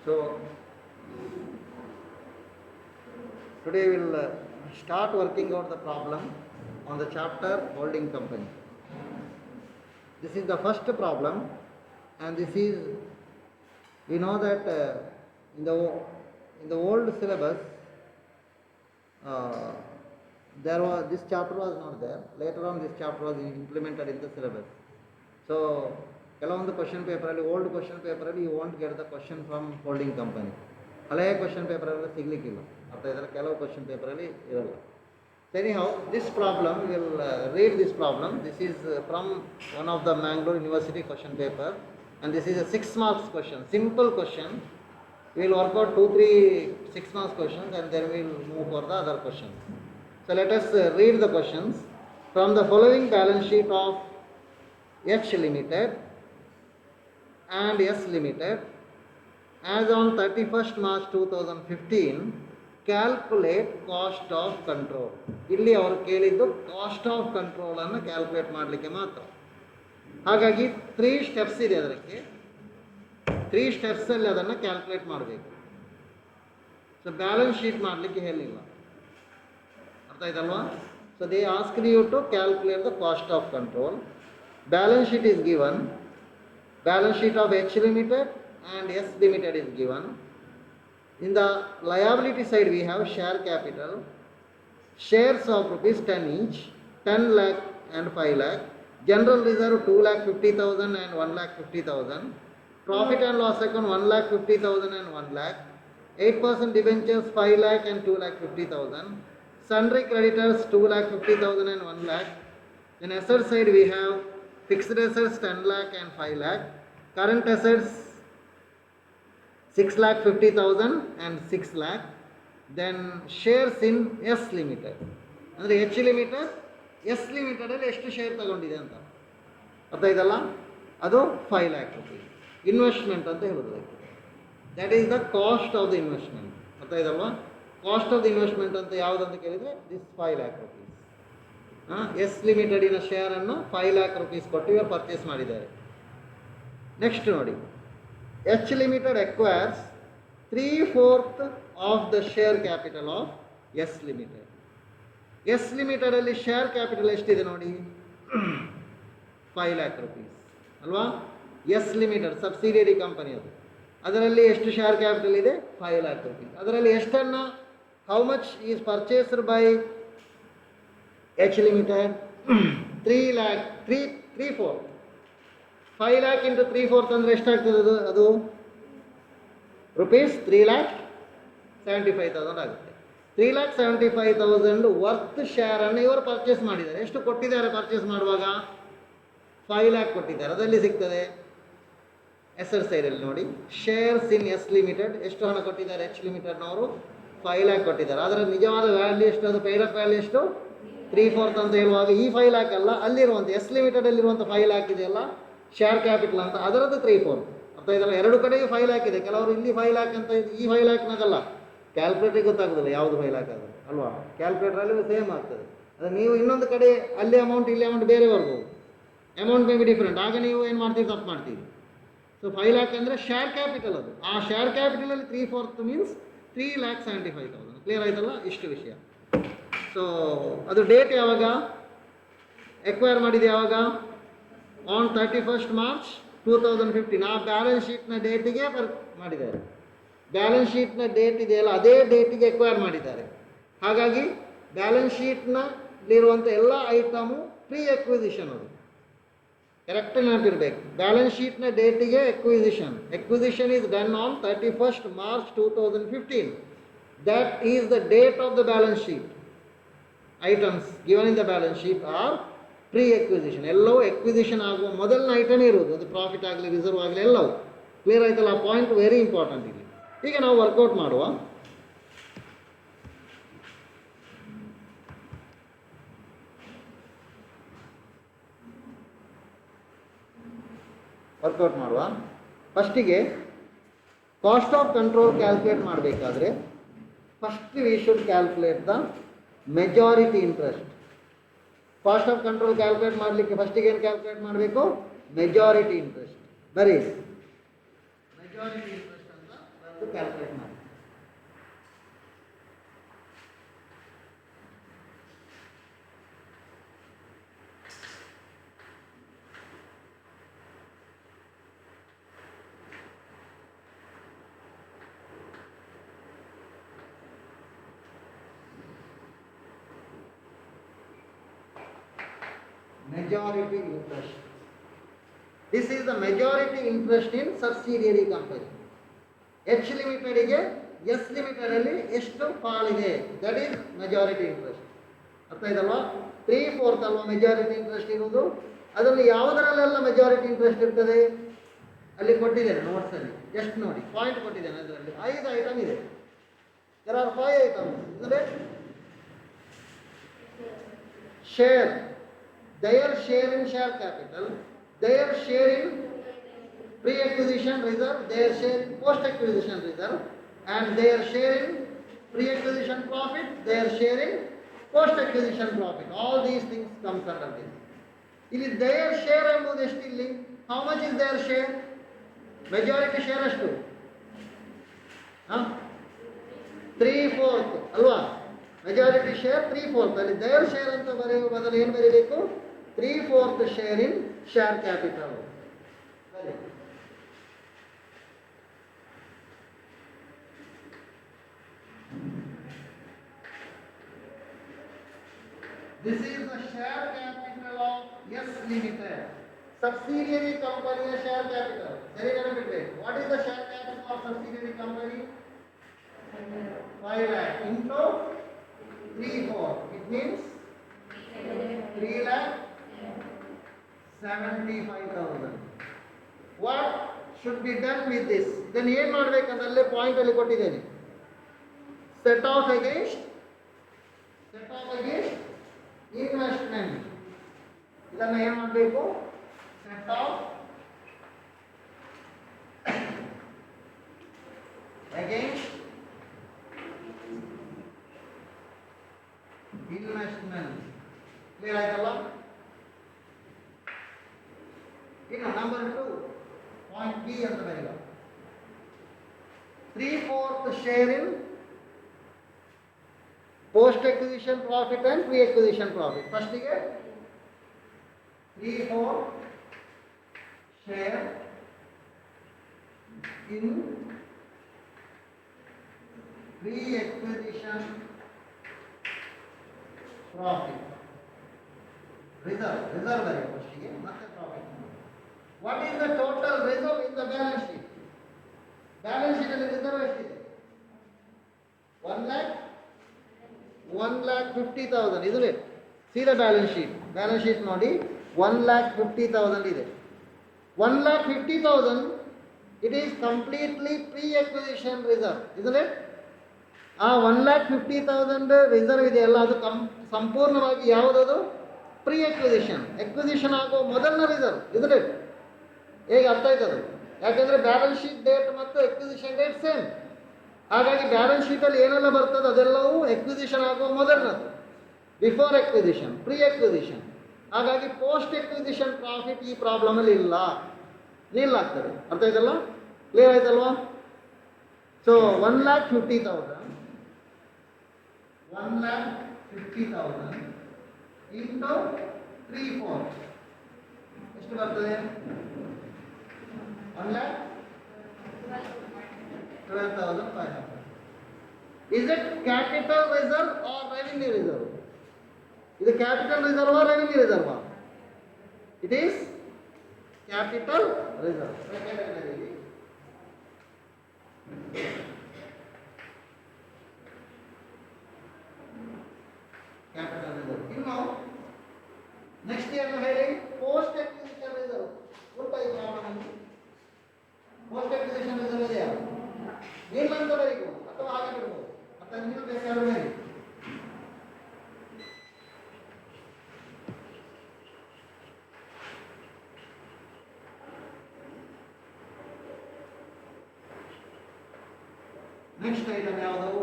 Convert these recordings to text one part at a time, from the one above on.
So today we will start working out the problem on the chapter holding company. This is the first problem, and this is, we know that in the old syllabus there was, this chapter was not there. Later on this chapter was implemented in the syllabus. So ಕೆಲವೊಂದು question ಪೇಪರಲ್ಲಿ, old question ಪೇಪರಲ್ಲಿ you want get the question from holding company. ಹಳೆಯ question ಪೇಪರಲ್ಲಿ ಸಿಗಲಿಕ್ಕಿಲ್ಲ, ಅರ್ಥ ಇದರ ಕೆಲವು question ಪೇಪರಲ್ಲಿ ಇರಲ್ಲ. Anyhow, this problem, we will read this problem. This is from one of the Mangalore University question paper, and this is a 6 marks question, simple question. We will work out 2-3 6 marks questions, and then we will move for the other questions. So let us read the questions. From the following balance sheet of H Limited and S Limited as on 31st March 2015, calculate cost of control. ಇಲ್ಲಿ ಅವರು ಕೇಳಿದ್ದು cost of ಕಂಟ್ರೋಲನ್ನು calculate ಮಾಡಲಿಕ್ಕೆ ಮಾತ್ರ. ಹಾಗಾಗಿ 3 steps ಇದೆ, ಅದಕ್ಕೆ 3 ಸ್ಟೆಪ್ಸಲ್ಲಿ ಅದನ್ನು calculate ಮಾಡಬೇಕು. ಸೊ ಬ್ಯಾಲೆನ್ಸ್ ಶೀಟ್ ಮಾಡಲಿಕ್ಕೆ ಹೇಳಿಲ್ಲ, ಅರ್ಥ ಆಯ್ತಲ್ವಾ? So they ask you to calculate the cost of control. Balance sheet is given. Balance sheet of H Limited and S Limited is given. In the liability side we have share capital, shares of rupees 10 each, 10 lakh and 5 lakh, general reserve 2,50,000 and 1,50,000, profit and loss account 1,50,000 and 1 lakh, 8% debentures 5 lakh and 2,50,000, sundry creditors 2,50,000 and 1 lakh. In asset side we have fixed assets 10 lakh and 5 lakh, current assets 6,50,000 and 6 lakh. Then shares in S Limited, ಅಂದರೆ H Limited, S Limited ಅಲ್ಲಿ ಎಷ್ಟು share ತಗೊಂಡಿದೆ ಅಂತ ಅರ್ಥ ಇದಲ್ಲ, ಅದು 5 lakh rupees investment ಅಂತ ಹೇಳೋದು. That is the cost of the investment, ಅರ್ಥ ಇದಲ್ವಾ? ಕಾಸ್ಟ್ ಆಫ್ ದ ಇನ್ವೆಸ್ಟ್ಮೆಂಟ್ ಅಂತ ಯಾವುದಂತ ಕೇಳಿದರೆ ದಿಸ್ 5 lakh rupees. ಎಸ್ ಲಿಮಿಟೆಡಿನ ಶೇರನ್ನು 5 lakh rupees ಕೊಟ್ಟು ಇವರು ಪರ್ಚೇಸ್ ಮಾಡಿದ್ದಾರೆ. ನೆಕ್ಸ್ಟ್ ನೋಡಿ, H Limited acquires 3/4 of the share capital of S Limited. S Limited ಅಲ್ಲಿ ಶೇರ್ ಕ್ಯಾಪಿಟಲ್ ಎಷ್ಟಿದೆ ನೋಡಿ, 5 lakh rupees ಅಲ್ವಾ? ಎಸ್ ಲಿಮಿಟೆಡ್ ಸಬ್ಸಿಡಿಯರಿ ಕಂಪನಿ ಅದು, ಅದರಲ್ಲಿ ಎಷ್ಟು ಶೇರ್ ಕ್ಯಾಪಿಟಲ್ ಇದೆ? 5 lakh rupees. ಅದರಲ್ಲಿ ಎಷ್ಟನ್ನು, how much is purchased by H Limited? 3/4. 5 lakh into 3/4 ಅಂದರೆ ಎಷ್ಟಾಗ್ತದೆ? ಅದು rupees 3,75,000 ಆಗುತ್ತೆ. 3,75,000 ವರ್ತ್ ಶೇರನ್ನು ಇವರು ಪರ್ಚೇಸ್ ಮಾಡಿದ್ದಾರೆ. ಎಷ್ಟು ಕೊಟ್ಟಿದ್ದಾರೆ ಪರ್ಚೇಸ್ ಮಾಡುವಾಗ? 5 lakh ಕೊಟ್ಟಿದ್ದಾರೆ. ಅದರಲ್ಲಿ ಸಿಗ್ತದೆ ಎಸೆಟ್ ಸೈಡಲ್ಲಿ ನೋಡಿ, ಶೇರ್ಸ್ ಇನ್ ಎಸ್ ಲಿಮಿಟೆಡ್ ಎಷ್ಟು ಹಣ ಕೊಟ್ಟಿದ್ದಾರೆ? H Limitedನವರು 5 lakh ಕೊಟ್ಟಿದ್ದಾರೆ. ಅದರ ನಿಜವಾದ ವ್ಯಾಲ್ಯೂ ಎಷ್ಟು? ಅದು ಪೇಡ್ ಅಪ್ ವ್ಯಾಲ್ಯೂ ಎಷ್ಟು? 3/4 ಅಂತ ಹೇಳುವಾಗ ಈ 5 lakh ಅಲ್ಲ, ಅಲ್ಲಿರುವಂಥ ಎಸ್ ಲಿಮಿಟೆಡಲ್ಲಿರುವಂಥ 5 lakh ಇದೆಯಲ್ಲ ಶೇರ್ ಕ್ಯಾಪಿಟಲ್ ಅಂತ, ಅದರದ್ದು 3/4. ಅರ್ಥ ಇದಲ್ಲ? ಎರಡು ಕಡೆಗೆ 5 lakh ಇದೆ. ಕೆಲವರು ಇಲ್ಲಿ 5 lakh ಅಂತ ಇದೆ, ಈ 5 lakhnagಲ್ಲ. ಕ್ಯಾಲ್ಕುಲೇಟ್ರಿಗೆ ಗೊತ್ತಾಗೋದಿಲ್ಲ ಯಾವುದು 5 lakh ಅದು ಅಲ್ವಾ? ಕ್ಯಾಲ್ಕುಲೇಟ್ರಲ್ಲಿ ಸೇಮ್ ಆಗ್ತದೆ. ಅದು ನೀವು ಇನ್ನೊಂದು ಕಡೆ ಅಲ್ಲಿ ಅಮೌಂಟ್ ಇಲ್ಲಿ ಅಮೌಂಟ್ ಬೇರೆ ಬರ್ಬೋದು, ಅಮೌಂಟ್ ಮೇ ಬಿ ಡಿಫ್ರೆಂಟ್. ಆಗ ನೀವು ಏನು ಮಾಡ್ತೀರಿ? ತಪ್ಪು ಮಾಡ್ತೀರಿ. ಸೊ 5 lakh ಅಂದರೆ ಶೇರ್ ಕ್ಯಾಪಿಟಲ್ ಅದು. ಆ ಶೇರ್ ಕ್ಯಾಪಿಟಲಲ್ಲಿ 3/4 ಮೀನ್ಸ್ 3,75,000. ಕ್ಲಿಯರ್ ಆಯ್ತಲ್ಲ? ಇಷ್ಟು ವಿಷಯ. ಸೊ ಅದು ಡೇಟ್ ಯಾವಾಗ ಎಕ್ವೈರ್ ಮಾಡಿದೆ? ಯಾವಾಗ? On 31st March 2015. ಆ ಬ್ಯಾಲೆನ್ಸ್ ಶೀಟ್ನ ಡೇಟಿಗೆ ಮಾಡಿದ್ದಾರೆ. ಬ್ಯಾಲೆನ್ಸ್ ಶೀಟ್ನ ಡೇಟ್ ಇದೆಯಲ್ಲ, ಅದೇ ಡೇಟಿಗೆ ಎಕ್ವೈರ್ ಮಾಡಿದ್ದಾರೆ. ಹಾಗಾಗಿ ಬ್ಯಾಲೆನ್ಸ್ ಶೀಟ್ನಲ್ಲಿರುವಂಥ ಎಲ್ಲ ಐಟಮು ಪ್ರೀ ಎಕ್ವಿಸಿಷನ್. ಅದು ಕರೆಕ್ಟ್ ನೆನಪಿರಬೇಕು. ಬ್ಯಾಲೆನ್ಸ್ ಶೀಟ್ನ ಡೇಟಿಗೆ acquisition is done on 31st March 2015. That is the date of the balance sheet. Items given in the balance sheet are pre acquisition. ಎಲ್ಲವೂ ಎಕ್ವಿಸಿಷನ್ ಆಗುವ ಮೊದಲನೇ ಐಟಮೇ ಇರೋದು, ಅದು ಪ್ರಾಫಿಟ್ ಆಗಲಿ ರಿಸರ್ವ್ ಆಗಲಿ ಎಲ್ಲವೂ. ಕ್ಲಿಯರ್ ಆಯ್ತಲ್ಲ? ಆ ಪಾಯಿಂಟ್ ವೆರಿ ಇಂಪಾರ್ಟೆಂಟ್ ಇಲ್ಲಿ. ಈಗ ನಾವು ವರ್ಕೌಟ್ ಮಾಡುವ. ಫಸ್ಟಿಗೆ ಕಾಸ್ಟ್ ಆಫ್ ಕಂಟ್ರೋಲ್ ಕ್ಯಾಲ್ಕುಲೇಟ್ ಮಾಡಬೇಕಾದ್ರೆ first we should calculate the majority interest. Cost of control calculate ಮಾಡಲಿಕ್ಕೆ ಫಸ್ಟಿಗೆ ಏನು ಕ್ಯಾಲ್ಕುಲೇಟ್ ಮಾಡಬೇಕು? Majority interest. ಬರೀ ಮೆಜಾರಿಟಿ ಇಂಟ್ರೆಸ್ಟ್ ಅಂತ ಇದು ಕ್ಯಾಲ್ಕುಲೇಟ್ ಮಾಡಿ. Majority interest. This is the majority interest in subsidiary company. H limited ಗೆ S limited ಅಲ್ಲಿ ಎಷ್ಟು ಪಾಲಿದೆ, ದಟ್ ಈಸ್ ಮೆಜಾರಿಟಿ ಇಂಟ್ರೆಸ್ಟ್. ಅರ್ಥ ಇದಲ್ವಾ? 3/4 ಅಲ್ವಾ ಮೆಜಾರಿಟಿ ಇಂಟ್ರೆಸ್ಟ್ ಇರುವುದು. ಅದರಲ್ಲಿ ಯಾವುದರಲ್ಲೆಲ್ಲ ಮೆಜಾರಿಟಿ ಇಂಟ್ರೆಸ್ಟ್ ಇರ್ತದೆ ಅಲ್ಲಿ ಕೊಟ್ಟಿದ್ದೇನೆ ನೋಟ್ಸ್ ಅಲ್ಲಿ, ಜಸ್ಟ್ ನೋಡಿ ಪಾಯಿಂಟ್ ಕೊಟ್ಟಿದ್ದೇನೆ. ಅದರಲ್ಲಿ 5 ಐಟಮ್ ಇದೆ. there are 5 items, isn't it? Share, their share in share capital, their share in pre-acquisition reserve, their share in post-acquisition reserve, and their share in pre-acquisition profit, their share in post-acquisition profit. All these things comes under this. ಇಲ್ಲಿ their share ಎಂಬುದು ಎಷ್ಟು ಇಲ್ಲಿ? How much is their share? Majority share ಎಷ್ಟು? 3/4 ಅಲ್ವಾ? Majority share 3/4. ಅಲ್ಲಿ their share ಅಂತ ಬರೆಯುವ ಬದಲು ಏನು ಬರೀಬೇಕು? 3/4 share in share capital. This is the share capital of S Limited. Subsidiary company share capital. Very benefit. What is the share capital of subsidiary company? 5 lakh into 3/4. It means 3,75,000. What should be done with this? Then ಏನು ಮಾಡಬೇಕಂದ್ರೆ point ಅಲ್ಲಿ ಕೊಟ್ಟಿದ್ದೇನೆ. Set off against investment. ಇದನ್ನು ಏನು ಮಾಡಬೇಕು? Set of against investment. Clear ಆಯ್ತಲ್ಲ? ಇನ್ನು number 2 point B ಅಂತ ಬರೆಯುವ. 3/4 share in post-acquisition profit and pre-acquisition profit. First ಗೆ 3/4 share in pre-acquisition profit. Reserve ಬರೆಯುವ first ಗೆ, ಮತ್ತೆ profit. What is the total reserve in the balance sheet? Balance sheet ಅಲ್ಲಿ reserve ಎಷ್ಟಿದೆ? 1,50,000, isn't it? See the balance sheet. Balance sheet ನೋಡಿ 1,50,000 ಇದೆ. 1,50,000 it is completely pre-acquisition reserve, isn't it? ಆ 1,50,000 reserve ಇದೆಯಲ್ಲ ಅದು ಸಂಪೂರ್ಣವಾಗಿ ಯಾವುದದು? ಪ್ರೀ ಎಕ್ವಿಸಿಷನ್ ಆಗೋ ಮೊದಲನ ರಿಸರ್ವ್, isn't it? ಹೇಗೆ ಅರ್ಥ ಆಯ್ತದು? ಯಾಕಂದ್ರೆ ಬ್ಯಾಲೆನ್ಸ್ ಶೀಟ್ ಡೇಟ್ ಮತ್ತು ಎಕ್ವಿಸಿಷನ್ ಡೇಟ್ ಸೇಮ್. ಹಾಗಾಗಿ ಬ್ಯಾಲೆನ್ಸ್ ಶೀಟಲ್ಲಿ ಏನೆಲ್ಲ ಬರ್ತದೆ ಅದೆಲ್ಲವೂ ಎಕ್ವಿಸಿಷನ್ ಆಗುವ ಮೊದಲನದು, ಬಿಫೋರ್ ಎಕ್ವಿಸಿಷನ್, ಪ್ರೀ ಎಕ್ವಿಸಿಷನ್. ಹಾಗಾಗಿ ಪೋಸ್ಟ್ ಎಕ್ವಿಸಿಷನ್ ಪ್ರಾಫಿಟ್ ಈ ಪ್ರಾಬ್ಲಮಲ್ಲಿ ಇಲ್ಲ, ನಿಲ್ಲಾಗ್ತದೆ. ಅರ್ಥ ಆಯ್ತಲ್ಲ? ಕ್ಲಿಯರ್ ಆಯ್ತಲ್ವಾ? ಸೊ 1,50,000 ಇಂಟು 3/4 ಎಷ್ಟು ಬರ್ತದೆ? 1,12,500. Is it capital reserve or revenue reserve? Is it capital reserve or revenue reserve? It is capital reserve. Capital reserve. You know, next year ಹೇಳಿ post acquisition reserve. ಉಂಟಾ ಈ ಪ್ರಾಬ್ಲಮ್? post acquisition reserve ಇದೆಯಾ? ಇಲ್ಲ ಅಂತ ಬರೀಕು ಅಥವಾ ಹಾಗೆ ಬಿಡ್ಬೋದು, ಅಥವಾ ನೀವು ಬೇಕಾದ್ರೆ ಬರೀ. ನೆಕ್ಸ್ಟ್ ಐಟಮ್ ಯಾವುದು?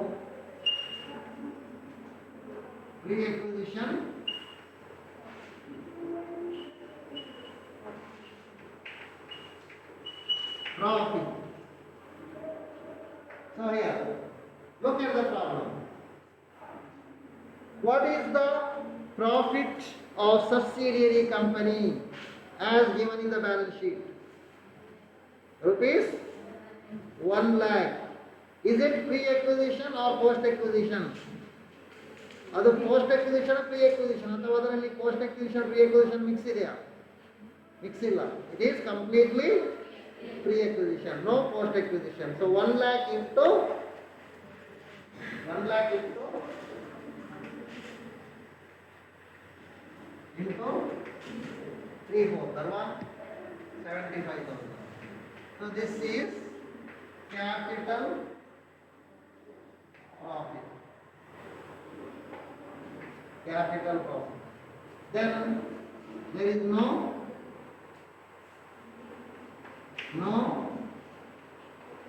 Pre acquisition profit. So here, look at the problem. What is the profit of subsidiary company as given in the balance sheet? Rupees 1 lakh. Is it pre-acquisition or post-acquisition? ಅದು post acquisition pre acquisition ಅಥವಾ ಅದರಲ್ಲಿ post acquisition pre acquisition mix ಇದೆಯಾ? Mix ಇಲ್ಲ. It is completely pre acquisition, no post acquisition. So 1 lakh into 3/4 ಅಲ್ವಾ? 75,000. So this is capital profit. Capital profit. Then there is no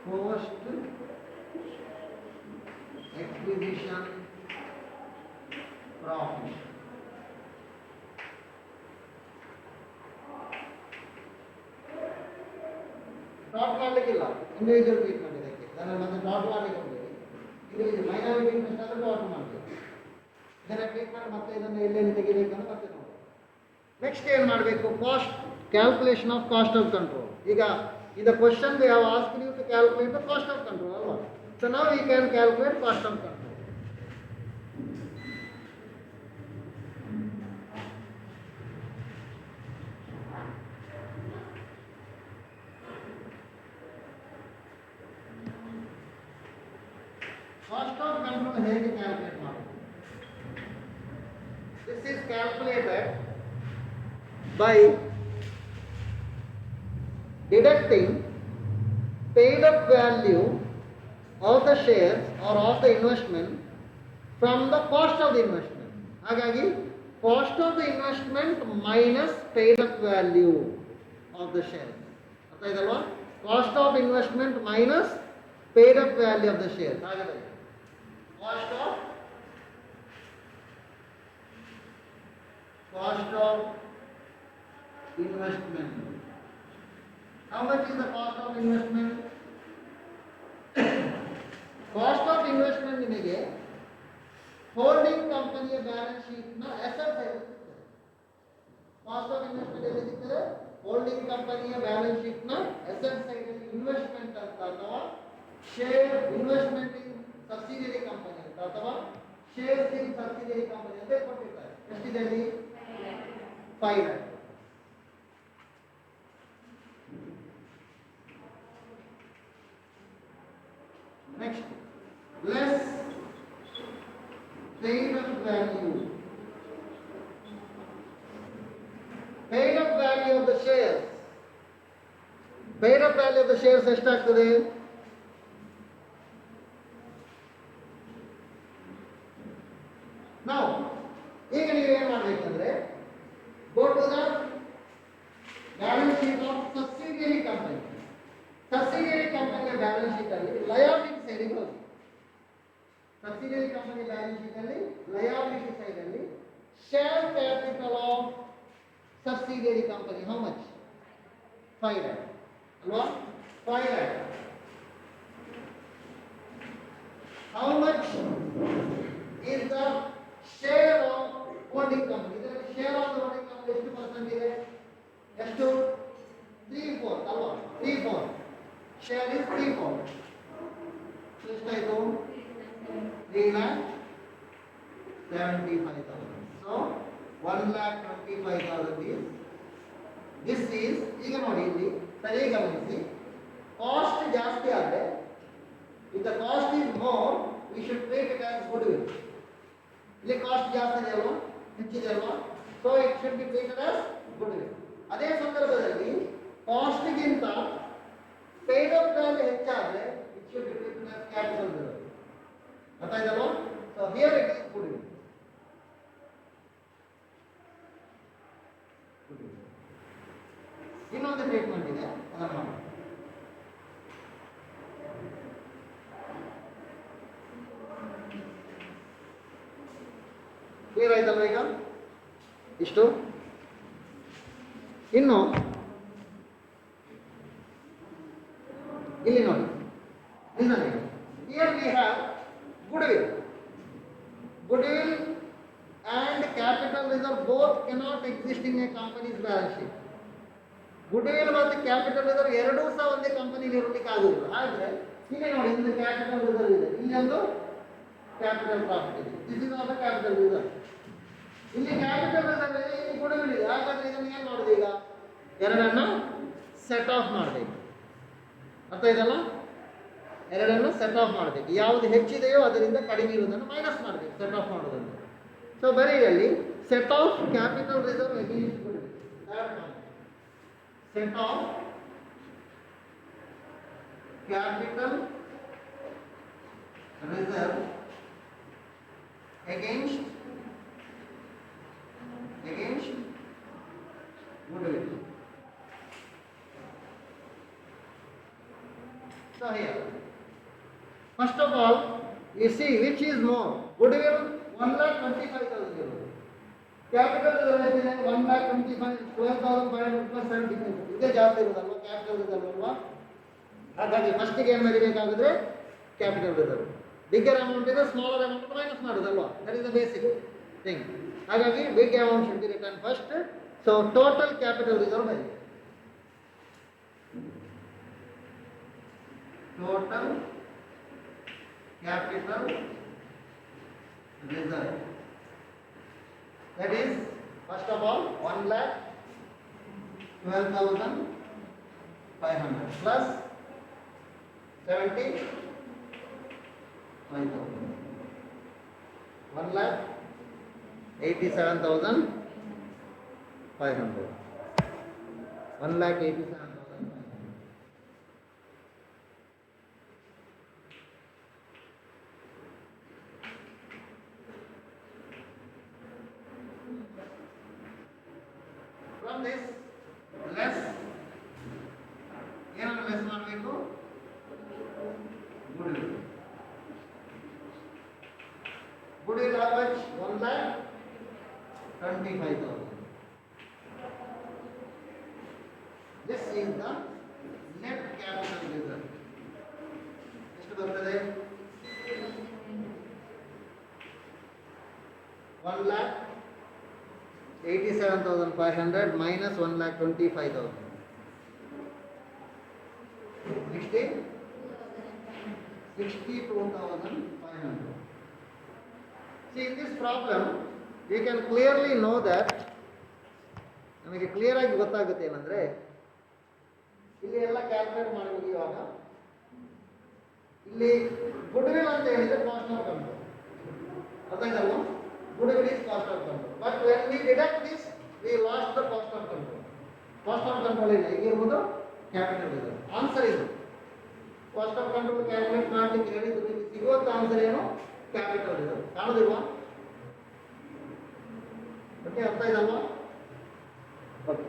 post acquisition profit. Not ಮಾಡಲಿಕ್ಕಿಲ್ಲ, individual treatment ಇದಕ್ಕೆ. ನಾನು ಮತ್ತೆ not ಮಾಡಲಿಕ್ಕೆ ಹೋಗ್ತೀನಿ. Individual minority invest ಆದರೆ not ಮಾಡಬೇಕು. ಇದನ್ನ ಟ್ರೀಟ್ಮೆಂಟ್ ಮತ್ತೆ ಇದನ್ನು ಎಲ್ಲೆಲ್ಲಿ ತೆಗಿಬೇಕು ಅಂತ ಮತ್ತೆ ನೋಡಿ. ನೆಕ್ಸ್ಟ್ ಏನು ಮಾಡಬೇಕು? Cost calculation of cost of control. ಈಗ the question they have asked you to calculate the cost of control alwa. So now we can calculate cost of control. Cost of control ಹೇಗೆ calculate ಮಾಡೋದು? This is calculated by deducting paid up value of the shares or of the investment from the cost of the investment. ಹಾಗಾಗಿ cost of the investment minus paid up value of the shares. ಅರ್ಥ ಆಯ್ತಲ್ವಾ? Cost of investment minus paid up value of the shares. ಹಾಗಾದ್ರೆ cost of investment. How much is the cost of investment? Cost of investment ನಿಮಗೆ holding ಕಂಪನಿಯ balance sheet ನ asset side ಸಿಗ್ತದೆ. Cost of investment ಎಲ್ಲಿ ಸಿಗ್ತದೆ? Holding ಕಂಪನಿಯ balance sheet ನ asset side ಅಲ್ಲಿ ಇನ್ವೆಸ್ಟ್ಮೆಂಟ್ ಅಂತ ಅಥವಾ share investment in subsidiary company ಅಂತ ಅಥವಾ ಶೇರ್ಸ್ ಇನ್ ಸಬ್ಸಿಡಿಯರಿ ಕಂಪನಿ ಅಂತ ಕೊಟ್ಟಿರ್ತಾರೆ. ಎಷ್ಟಿದೆ ಅಲ್ಲಿ? 5 lakh. Next, less paid up value. Paid up value of the shares. Paid up value of the shares ಎಷ್ಟಾಗ್ತದೆ? Now, ಈಗ ನೀವು ಏನು ಮಾಡಬೇಕಂದ್ರೆ go to the balance sheet of subsidiary company. Subsidiary company balance sheet ಅಲ್ಲಿ liability side ಗೆ ಹೋಗಿ. Subsidiary company balance sheet ಅಲ್ಲಿ liability side ಅಲ್ಲಿ share capital of subsidiary company how much? 5 lakh. ಅಲ್ವಾ? 5 lakh. How much is the share of holding company? ಇದರಲ್ಲಿ share of the holding company ಎಷ್ಟು percent ಇದೆ? ಎಷ್ಟು? 3/4 ಅಲ್ವಾ? 3/4. Share is 3/4. So ಎಷ್ಟಾಯಿತು? 3,75,000. So 1,25,000 is this is. ಈಗ ನೋಡಿ ಇಲ್ಲಿ ಸರಿ ಗಮನಿಸಿ, ಕಾಸ್ಟ್ ಜಾಸ್ತಿ ಆದರೆ if the cost is more we should treat it as goodwill. ಇಲ್ಲಿ ಕಾಸ್ಟ್ ಜಾಸ್ತಿ ಇದೆ ಅಲ್ವಾ, ಹೆಚ್ಚಿದೆ ಅಲ್ವಾ, so it should be treated as goodwill. ಅದೇ ಸಂದರ್ಭದಲ್ಲಿ ಕಾಸ್ಟ್ಗಿಂತ paid up value ಹೆಚ್ಚಾದ್ರೆ it should be treated as capital value. ಅರ್ಥ ಆಯ್ತಲ್ವಾ? So here it is goodwill. ಇನ್ನೊಂದು ಟ್ರೀಟ್ಮೆಂಟ್ ಇದೆ, ಅದನ್ನು ಮಾಡಿ. ಕ್ಲಿಯರ್ ಆಯ್ತಲ್ವ ಈಗ ಇಷ್ಟು? ಇನ್ನು ಇಲ್ಲಿ ನೋಡಿ, Here we have goodwill. Goodwill and capital reserve both cannot exist in a company's balance sheet. Goodwill ಮತ್ತು ಕ್ಯಾಪಿಟಲ್ ರಿಸರ್ವ್ ಎರಡೂ ಸಹ ಒಂದೇ ಕಂಪನಿಲಿ ಇರಲಿಕ್ಕೆ ಆಗುದಿಲ್ಲ. ಆದರೆ ಇಲ್ಲಿ ನೋಡಿ, ಒಂದು ಕ್ಯಾಪಿಟಲ್ ರಿಸರ್ವ್ ಇದೆ, ಇಲ್ಲಿ ಒಂದು ಕ್ಯಾಪಿಟಲ್ ಪ್ರಾಫಿಟ್ ಇದೆ. This is also capital reserve. ಇಲ್ಲಿ ಕ್ಯಾಪಿಟಲ್ ರಿಸರ್ವ್ ಇದೆ, ಇಲ್ಲಿ ಗುಡ್ವಿಲ್ ಇದೆ. ಹಾಗಾದ್ರೆ ಇದನ್ನು ಏನು ಮಾಡೋದು? ಈಗ ಎರಡನ್ನು ಸೆಟ್ ಆಫ್ ಮಾಡಬೇಕು. ಅರ್ಥ ಇದಲ್ಲ? ಎರಡನ್ನು ಸೆಟ್ ಆಫ್ ಮಾಡಬೇಕು. ಯಾವುದು ಹೆಚ್ಚಿದೆಯೋ ಅದರಿಂದ ಕಡಿಮೆ ಇರುವುದನ್ನು ಮೈನಸ್ ಮಾಡಬೇಕು, ಸೆಟ್ ಆಫ್ ಮಾಡೋದನ್ನು. ಸೊ ಬರೀ ಇಲ್ಲಿ set of capital reserve against goodwill. Set of capital reserve against goodwill. So here, first of all, you see which is more. Goodwill 1,25,000 euros. Capital reserve ಎಷ್ಟಿದೆ? 1,25,12,500 ಪ್ಲಸ್ 75. ಇದೇ ಜಾಸ್ತಿ ಇರೋದಲ್ವಾ capital reserve ಅಲ್ವಾ? ಹಾಗಾಗಿ ಫಸ್ಟಿಗೆ ಏನು ಬರೀಬೇಕಾಗಿದ್ರೆ ಕ್ಯಾಪಿಟಲ್ ರಿಸರ್ವ್. ಬಿಗ್ಗರ್ ಅಮೌಂಟ್ ಇದೆ, smaller amount minus ಮಾಡೋದಲ್ವಾ? That is the basic thing. ಹಾಗಾಗಿ big amount should be return first. So total capital reserve ಬರೀ. Total capital reserve, that is first of all 1,12,500 plus 75,000, 1,87,500, 1,87,500. From this less ಏನನ್ನು less ಮಾಡಬೇಕು? Goodwill. Goodwill how much? 1,25,000. This is the net capital reserve. ಎಷ್ಟು ಬರ್ತದೆ? 1,87,500 minus 1,25,000. Next is 62,500. See, in this problem we can clearly know that, ನಮಗೆ clear ಆಗಿ ಗೊತ್ತಾಗುತ್ತೆ ಏನಂದ್ರೆ, ಇಲ್ಲಿ ಎಲ್ಲ ಕ್ಯಾಲ್ಕುಲೇಟ್ ಮಾಡಬಹುದು. ಇವಾಗ ಇಲ್ಲಿ ಗುಡ್ವಿಲ್ ಅಂತ ಹೇಳಿದ್ರೆ ಕಾಸ್ಟ್ ಆಫ್ ಕಂಟ್ರೋಲ್. ಅರ್ಥ ಆಯ್ತಲ್ವಾ? Goodwill is cost of control. But when we deduct this, we lost the cost of control. Cost of control is ಹೇಗಿರ್ಬೋದು? Capital reserve. ಆನ್ಸರ್ ಇದು. ಕಾಸ್ಟ್ ಆಫ್ ಕಂಟ್ರೋಲ್ ಕ್ಯಾಲ್ಕುಲೇಟ್ ಮಾಡಲಿಕ್ಕೆ ಹೇಳಿದ್ರು, ನಿಮಗೆ ಸಿಗುವಂತ ಆನ್ಸರ್ ಏನು? Capital reserve. ಕಾಣೋದಿಲ್ವಾ? Okay, ಅರ್ಥ ಇದಲ್ವಾ? Okay.